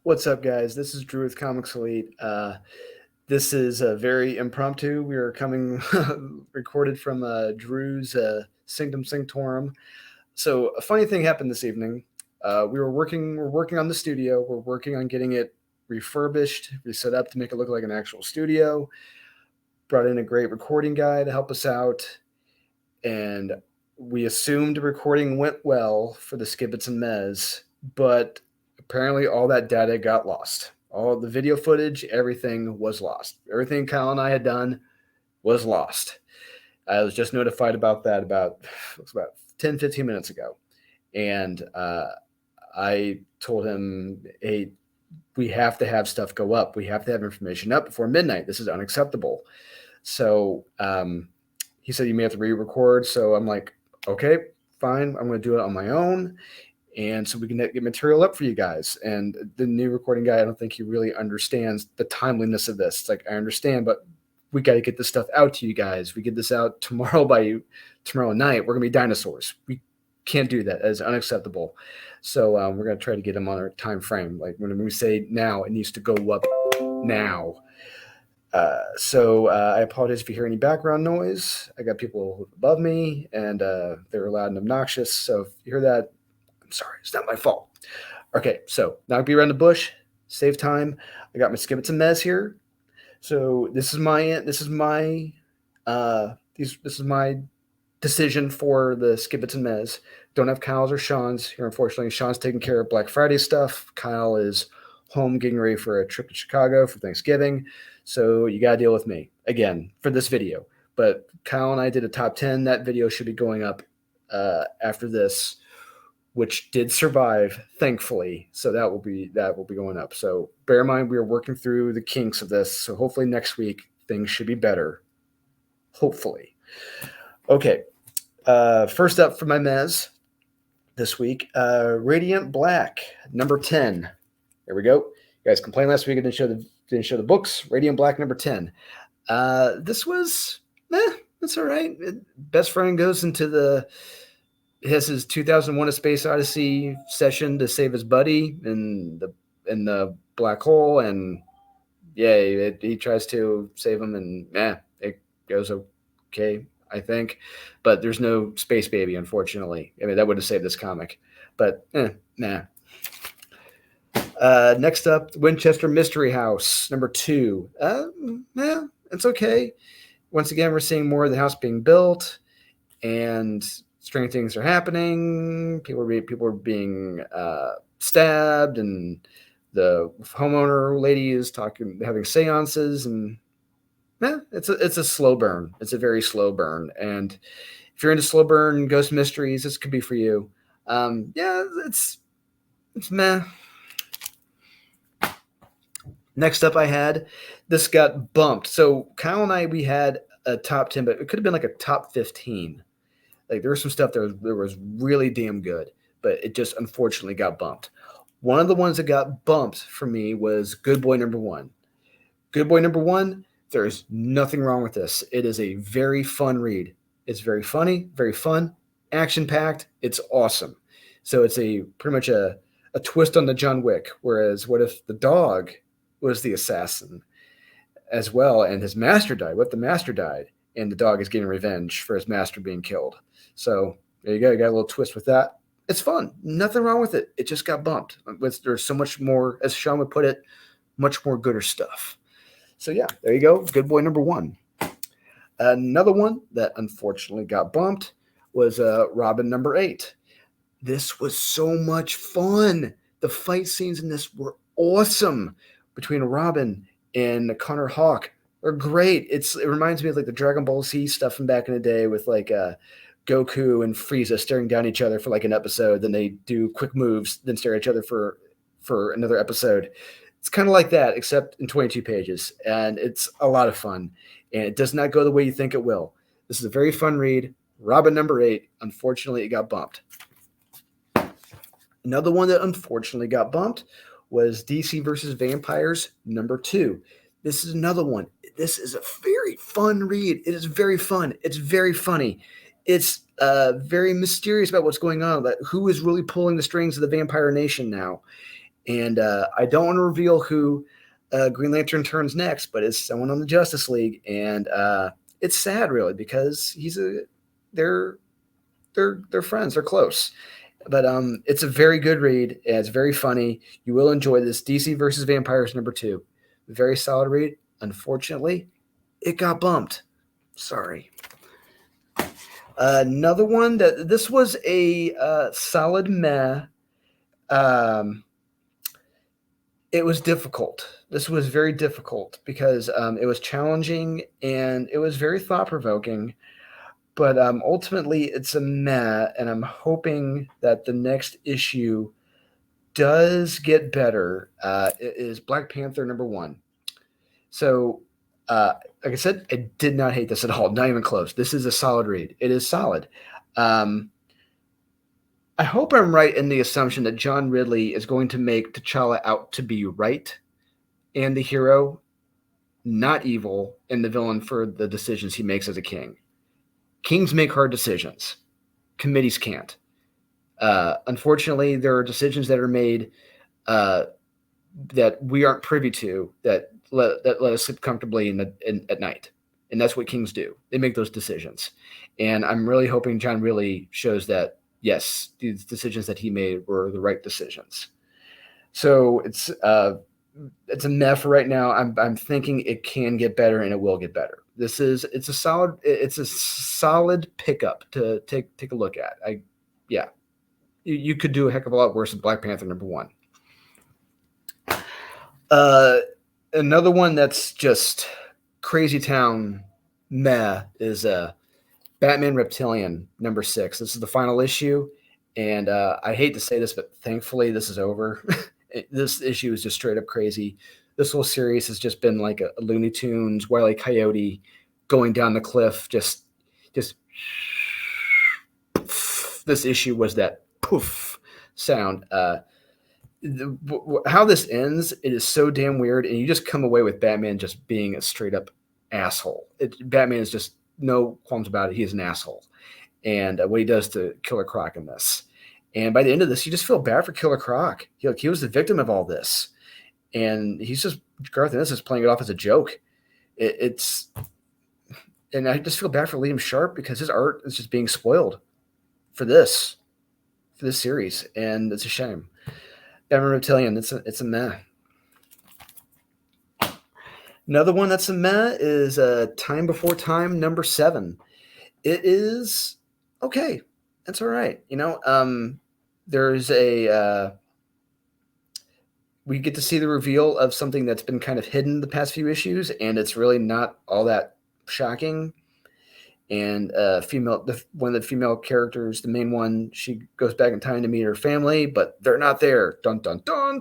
What's up, guys? This is Drew with Comics Elite. This is very impromptu. We are coming recorded from Drew's Sanctum Sanctorum. So a funny thing happened this evening. We're working on the studio. We're working on getting it refurbished, reset up to make it look like an actual studio. Brought in a great recording guy to help us out, and we assumed the recording went well for the Skibbits and Mez, but apparently all that data got lost. All the video footage, everything was lost. Everything Kyle and I had done was lost. I was just notified about that about 10, 15 minutes ago. And I told him, hey, we have to have stuff go up. We have to have information up before midnight. This is unacceptable. So he said, you may have to re-record. So I'm like, okay, fine. I'm going to do it on my own. And so we can get material up for you guys. And the new recording guy, I don't think he really understands the timeliness of this. It's like, I understand, but we got to get this stuff out to you guys. We get this out tomorrow night, we're going to be dinosaurs. We can't do that. That is unacceptable. So we're going to try to get him on our time frame. Like when we say now, it needs to go up now. I apologize if you hear any background noise. I got people above me, and they're loud and obnoxious. So if you hear that, I'm sorry. It's not my fault. Okay, so not be around the bush. Save time. I got my Skibbits and Mez here. So this is my decision for the Skibbits and Mez. Don't have Kyle's or Sean's here, unfortunately. Sean's taking care of Black Friday stuff. Kyle is home getting ready for a trip to Chicago for Thanksgiving. So you got to deal with me again for this video. But Kyle and I did a top 10. That video should be going up after this, which did survive, thankfully. So that will be going up. So bear in mind, we are working through the kinks of this. So hopefully next week things should be better. Hopefully. Okay. First up for my Mez this week, Radiant Black, number 10. There we go. You guys complained last week I didn't show the books. Radiant Black, number 10. This was, that's all right. Best friend goes into his 2001: A Space Odyssey session to save his buddy in the black hole, and he tries to save him, and it goes okay, I think. But there's no space baby, unfortunately. I mean, that would have saved this comic, but nah. Next up, Winchester Mystery House, number 2. It's okay. Once again, we're seeing more of the house being built, and strange things are happening. People are being stabbed, and the homeowner lady is having seances, and it's a slow burn. It's a very slow burn, and if you're into slow burn ghost mysteries, this could be for you. It's meh. Next up, this got bumped. So Kyle and I, we had a top 10, but it could have been like a top 15. Like there was some stuff that was really damn good, but it just unfortunately got bumped. One of the ones that got bumped for me was Good Boy number 1. Good Boy number 1, there's nothing wrong with this. It is a very fun read. It's very funny, very fun, action-packed. It's awesome. So it's pretty much a twist on the John Wick, whereas what if the dog was the assassin as well, and his master died? What if the master died, and the dog is getting revenge for his master being killed? So there you go. You got a little twist with that. It's fun. Nothing wrong with it. It just got bumped. There's so much more, as Sean would put it, much more gooder stuff. So yeah, there you go. Good Boy number 1. Another one that unfortunately got bumped was Robin number 8. This was so much fun. The fight scenes in this were awesome between Robin and Connor Hawke. They're great. It reminds me of like the Dragon Ball Z stuff from back in the day with like Goku and Frieza staring down each other for like an episode. Then they do quick moves, then stare at each other for another episode. It's kind of like that, except in 22 pages. And it's a lot of fun. And it does not go the way you think it will. This is a very fun read. Robin number 8. Unfortunately, it got bumped. Another one that unfortunately got bumped was DC versus Vampires number 2. This is another one. This is a very fun read. It is very fun. It's very funny. It's very mysterious about what's going on, that who is really pulling the strings of the Vampire Nation now. And I don't want to reveal who Green Lantern turns next, but it's someone on the Justice League, and it's sad, really, because they're they're friends, they're close. But it's a very good read. And it's very funny. You will enjoy this. DC versus Vampires #2, very solid read. Unfortunately, it got bumped. Sorry. Another one that this was a solid meh. Um, it was difficult. This was very difficult because it was challenging and it was very thought provoking. But ultimately, it's a meh, and I'm hoping that the next issue does get better. It is Black Panther #1. So, like I said, I did not hate this at all. Not even close. This is a solid read. It is solid. I hope I'm right in the assumption that John Ridley is going to make T'Challa out to be right and the hero, not evil, and the villain for the decisions he makes as a king. Kings make hard decisions. Committees can't. Unfortunately, there are decisions that are made that we aren't privy to that let us sleep comfortably at night. And that's what kings do. They make those decisions. And I'm really hoping John really shows that, yes, these decisions that he made were the right decisions. So it's a meh for right now. I'm thinking it can get better and it will get better. It's a solid pickup to take a look at. You could do a heck of a lot worse than Black Panther #1. Another one that's just crazy town meh is Batman Reptilian #6. This is the final issue, and I hate to say this, but thankfully this is over. This issue is just straight up crazy. This whole series has just been like a Looney Tunes, Wile E. Coyote going down the cliff. Just this issue was that poof sound. How this ends, it is so damn weird, and you just come away with Batman just being a straight up asshole. Batman is just no qualms about it. He is an asshole, and what he does to Killer Croc in this. And by the end of this, you just feel bad for Killer Croc. He was the victim of all this, and he's just Garth Ennis is playing it off as a joke. And I just feel bad for Liam Sharp because his art is just being spoiled for this series, and it's a shame. Batman Reptilian, it's a meh. Another one that's a meh is Time Before Time #7. It is okay. It's all right. There's we get to see the reveal of something that's been kind of hidden the past few issues, and it's really not all that shocking. And one of the female characters, the main one, she goes back in time to meet her family, but they're not there. Dun dun dun.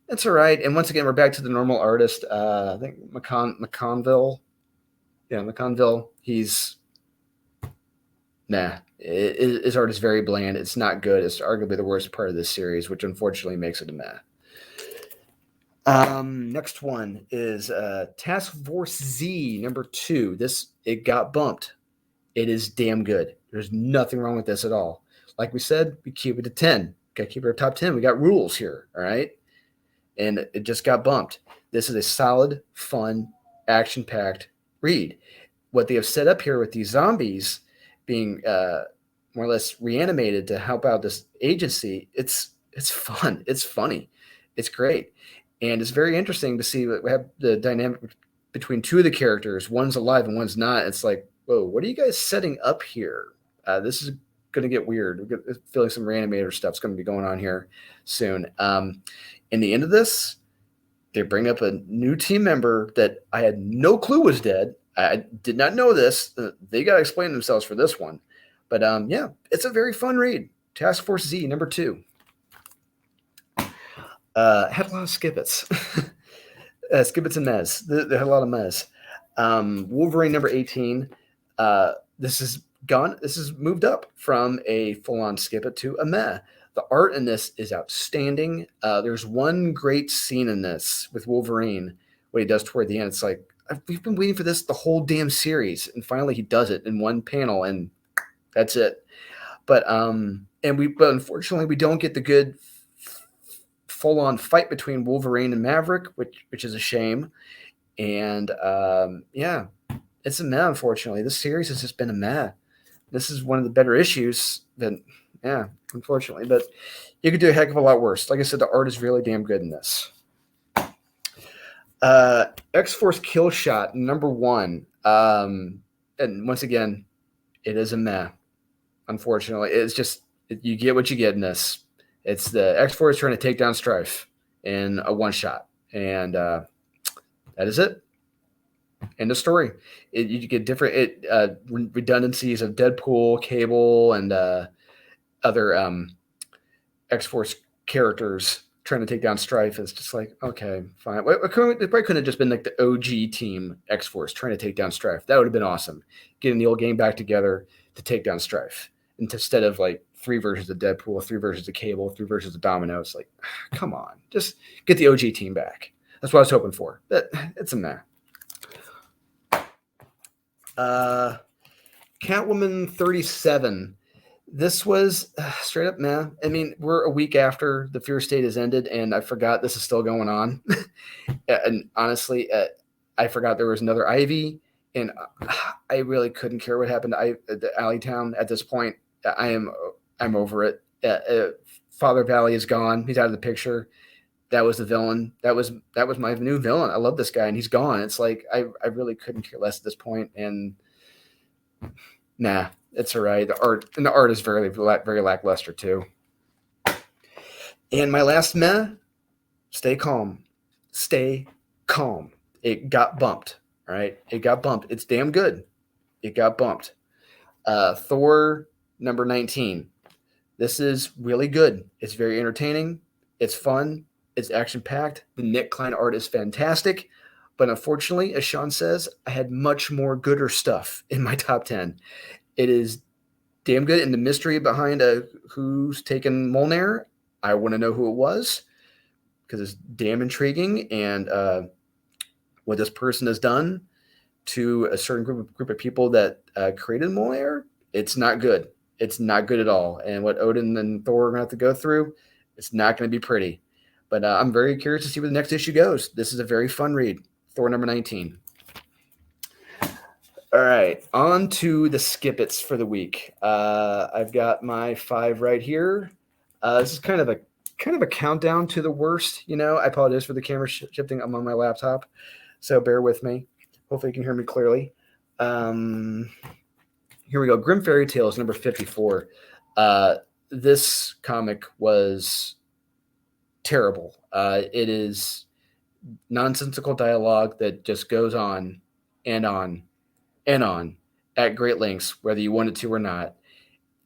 It's all right. And once again, we're back to the normal artist. I think McConville. Yeah, McConville. He's his art is very bland. It's not good. It's arguably the worst part of this series, which unfortunately makes it a meh. Next one is Task Force Z #2. It got bumped. It is damn good. There's nothing wrong with this at all. Like we said, we keep it to 10. Got to keep it our top 10. We got rules here, all right? And it just got bumped. This is a solid, fun, action-packed read. What they have set up here with these zombies being more or less reanimated to help out this agency, it's fun. It's funny. It's great. And it's very interesting to see we have the dynamic between two of the characters. One's alive and one's not. It's like, whoa, what are you guys setting up here? This is going to get weird. We're feeling some reanimator stuff's going to be going on here soon. In the end of this, they bring up a new team member that I had no clue was dead. I did not know this. They got to explain themselves for this one. But yeah, it's a very fun read. Task Force Z #2. Had a lot of skippets. Skippets and mez. They had a lot of mez. Wolverine #18. This is moved up from a full-on skippet to a meh. The art in this is outstanding. There's one great scene in this with Wolverine, what he does toward the end. It's like, we've been waiting for this the whole damn series, and finally he does it in one panel, and that's it. But unfortunately, we don't get the good full-on fight between Wolverine and Maverick, which is a shame. And yeah, it's a meh. Unfortunately, this series has just been a meh. This is one of the better issues. That yeah, unfortunately, but you could do a heck of a lot worse. Like I said, the art is really damn good in this. X-Force Kill Shot #1. And once again, it is a meh. Unfortunately, it's just you get what you get in this. It's the X-Force trying to take down Strife in a one-shot, and that is it. End of story. You get different redundancies of Deadpool, Cable, and other X-Force characters trying to take down Strife. Is just like, okay, fine. It probably couldn't have just been like the OG team X-Force trying to take down Strife. That would have been awesome. Getting the old gang back together to take down Strife instead of like 3 versions of Deadpool, 3 versions of Cable, 3 versions of Domino. It's like, come on, just get the OG team back. That's what I was hoping for. But it's a meh. Catwoman 37. This was straight up meh. I mean, we're a week after the Fear State has ended, and I forgot this is still going on. And honestly, I forgot there was another Ivy, and I really couldn't care what happened to Alleytown at this point. I'm over it. Father Valley is gone. He's out of the picture. That was the villain. That was my new villain. I love this guy, and he's gone. It's like I really couldn't care less at this point, and nah, it's all right. The art is very very lackluster too. And my last meh, stay calm. Stay calm. It got bumped. All right, it got bumped. It's damn good. It got bumped. Thor #19. This is really good. It's very entertaining. It's fun. It's action packed. The Nick Klein art is fantastic. But unfortunately, as Sean says, I had much more gooder stuff in my top 10. It is damn good. And the mystery behind who's taken Mjolnir, I want to know who it was because it's damn intriguing. And what this person has done to a certain group of people that created Mjolnir, it's not good. It's not good at all. And what Odin and Thor are going to have to go through, it's not going to be pretty. But I'm very curious to see where the next issue goes. This is a very fun read. Thor #19. All right, on to the skip-its for the week. I've got my 5 right here. This is kind of a countdown to the worst. I apologize for the camera shifting. I'm on my laptop, so bear with me. Hopefully you can hear me clearly. Here we go. Grim Fairy Tales #54. This comic was terrible. It is nonsensical dialogue that just goes on and on and on at great lengths, whether you wanted to or not.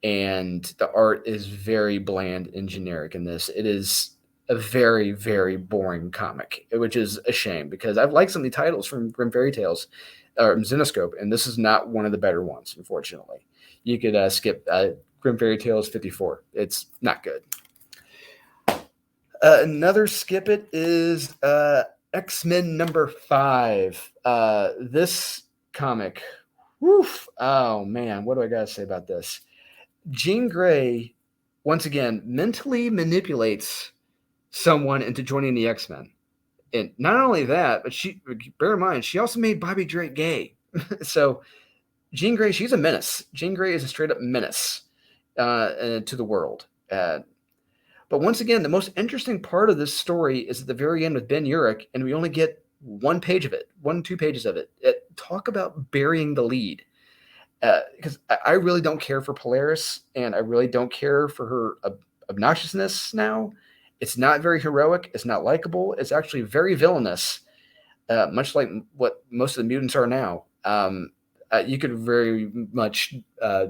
And the art is very bland and generic in this. It is a very, very boring comic, which is a shame because I've liked some of the titles from Grim Fairy Tales or Zenescope, and this is not one of the better ones, unfortunately. You could skip Grim Fairy Tales 54. It's not good. Another skip it is X-Men #5. This comic, woof, oh man, what do I gotta say about this? Jean Grey, once again, mentally manipulates someone into joining the X-Men. And not only that, but bear in mind, she also made Bobby Drake gay. So Jean Grey, she's a menace. Jean Grey is a straight up menace to the world. But once again, the most interesting part of this story is at the very end with Ben Urich, and we only get 1 page of it, 2 pages of it. Talk about burying the lead. Because I really don't care for Polaris, and I really don't care for her obnoxiousness now. It's not very heroic. It's not likable. It's actually very villainous, much like what most of the mutants are now. You could very much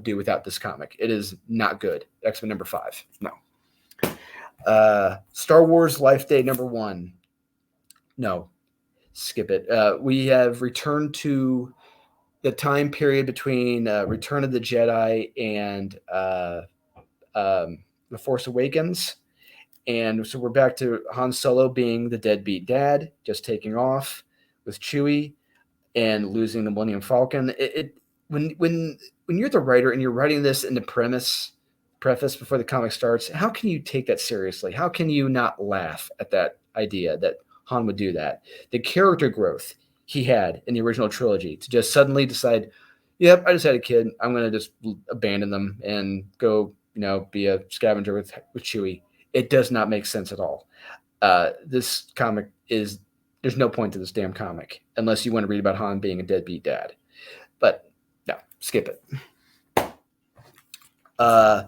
do without this comic. It is not good. X-Men #5. No. Star Wars Life Day #1. No. Skip it. We have returned to the time period between Return of the Jedi and The Force Awakens. And so we're back to Han Solo being the deadbeat dad, just taking off with Chewie and losing the Millennium Falcon. When you're the writer and you're writing this in the premise preface before the comic starts. How can you take that seriously? How can you not laugh at that idea that Han would do that? The character growth he had in the original trilogy to just suddenly decide, yep, I just had a kid. I'm going to just abandon them and go, be a scavenger with Chewie. It does not make sense at all. This comic there's no point to this damn comic unless you want to read about Han being a deadbeat dad. But no, skip it. The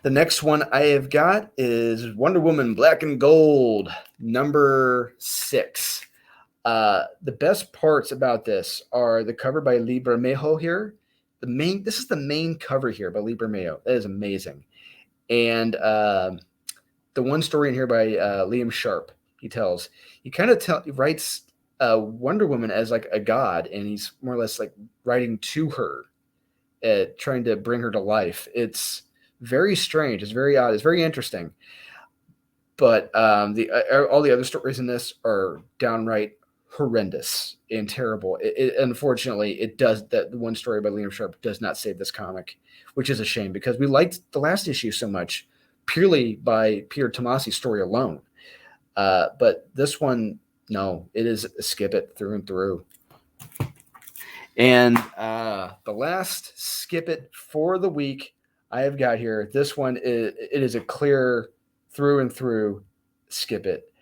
next one I have got is Wonder Woman Black and Gold, number 6. The best parts about this are the cover by Lee Bermejo here. This is the main cover here by Lee Bermejo. That is amazing. And the one story in here by Liam Sharp, he writes Wonder Woman as like a god, and he's more or less like writing to her, trying to bring her to life. It's very strange. It's very odd. It's very interesting. But all the other stories in this are downright horrendous and terrible. Unfortunately, the one story by Liam Sharp does not save this comic, which is a shame because we liked the last issue so much purely by Peter Tomasi's story alone. But this one, no, it is skip it through and through. And the last skip it for the week I have got here. This one it is a clear through and through skip it.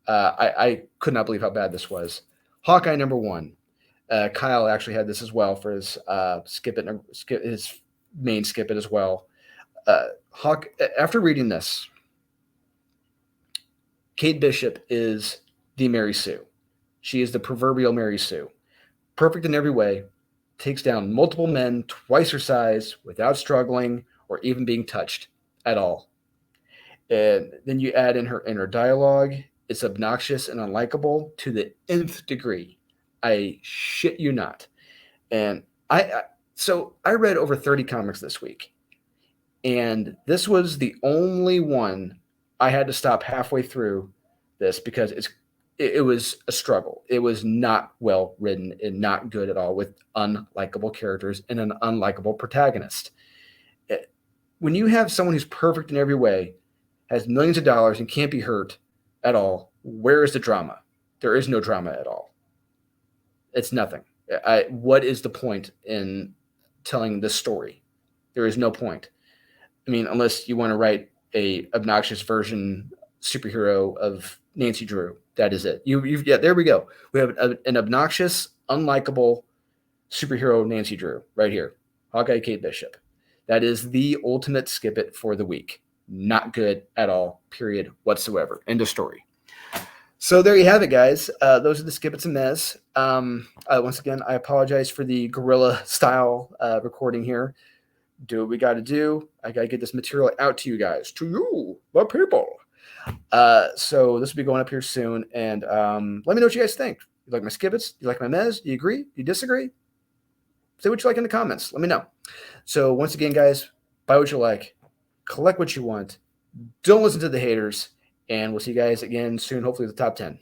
I could not believe how bad this was. Hawkeye number 1. Kyle actually had this as well for his his main skip it as well. After reading this, Kate Bishop is the Mary Sue. She is the proverbial Mary Sue. Perfect in every way, takes down multiple men twice her size without struggling or even being touched at all. And then you add in her dialogue. It's obnoxious and unlikable to the nth degree. I shit you not. And so I read over 30 comics this week. And this was the only one I had to stop halfway through this because it was a struggle. It was not well written and not good at all with unlikable characters and an unlikable protagonist. When you have someone who's perfect in every way, has millions of dollars and can't be hurt at all, where is the drama? There is no drama at all. It's nothing. What is the point in telling this story? There is no point. I mean, unless you want to write a obnoxious version superhero of Nancy Drew. That is it. There we go. We have an obnoxious, unlikable superhero Nancy Drew right here. Hawkeye Kate Bishop. That is the ultimate skip it for the week. Not good at all, period, whatsoever. End of story. So there you have it, guys. Those are the skip it's and mez. Once again, I apologize for the guerrilla style recording here. Do what we got to do. I got to get this material out to you guys, to you, the people. So this will be going up here soon. And let me know what you guys think. You like my skippets? You like my mez? Do you agree? Do you disagree? Say what you like in the comments. Let me know. So once again, guys, buy what you like. Collect what you want. Don't listen to the haters. And we'll see you guys again soon, hopefully the top 10.